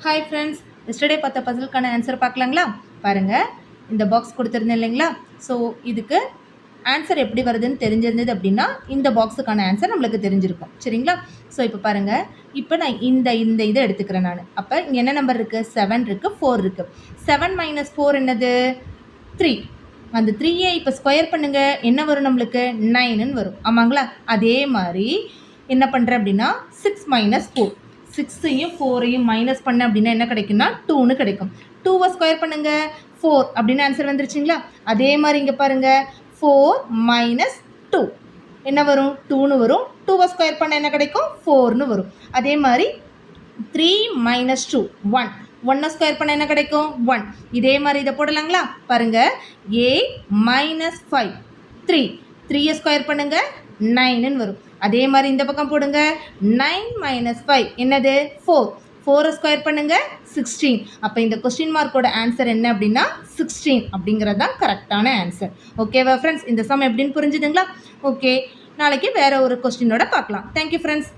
Hi friends, yesterday பார்த்த பசிலுக்கான answer பார்க்கலாங்களா? பாருங்கள், இந்த பாக்ஸ் கொடுத்துருந்தேன் இல்லைங்களா? ஸோ இதுக்கு ஆன்சர் எப்படி வருதுன்னு தெரிஞ்சிருந்தது அப்படின்னா இந்த பாக்ஸுக்கான ஆன்சர் நம்மளுக்கு தெரிஞ்சிருக்கும். சரிங்களா? ஸோ இப்போ பாருங்கள், இப்போ நான் இந்த இதை எடுத்துக்கிறேன் நான். அப்போ இங்கே என்ன நம்பர் இருக்குது? 7 இருக்குது, 4 இருக்குது. 7 - 4 என்னது? 3. அந்த 3யை இப்போ ஸ்கொயர் பண்ணுங்கள், என்ன வரும் நம்மளுக்கு? 9ன்னு வரும். ஆமாங்களா? அதே மாதிரி என்ன பண்ணுறேன் அப்படின்னா 6 - 4, 6ஐயும் 4ஐயும் மைனஸ் பண்ண அப்படின்னா என்ன கிடைக்கும்னா 2ன்னு கிடைக்கும். 2வை ஸ்கொயர் பண்ணுங்க, 4 அப்படின்னு ஆன்சர் வந்துருச்சுங்களா? அதே மாதிரி இங்கே பாருங்க, 4 - 2 என்ன வரும்? 2ன்னு வரும். 2வை ஸ்கொயர் பண்ண என்ன கிடைக்கும்? 4ன்னு வரும். அதே மாதிரி 3 - 2 1, 1 ஸ்கொயர் பண்ண என்ன கிடைக்கும்? 1. இதே மாதிரி இதை போடலாங்களா? பாருங்க, 8 - 5 3, 3யை ஸ்கொயர் பண்ணுங்க 9ன்னு வரும். அதே மாதிரி இந்த பக்கம் போடுங்க, 9 - 5 என்னது? 4, 4 ஸ்கொயர் பண்ணுங்க 16. அப்போ இந்த கொஸ்டின் மார்க்கோட ஆன்சர் என்ன அப்படின்னா 16 அப்படிங்கிறது தான் கரெக்டான ஆன்சர். ஓகேவா ஃப்ரெண்ட்ஸ்? இந்த சம் எப்படின்னு புரிஞ்சுதுங்களா? ஓகே, நாளைக்கு வேற ஒரு கொஸ்டினோட பார்க்கலாம். Thank you friends.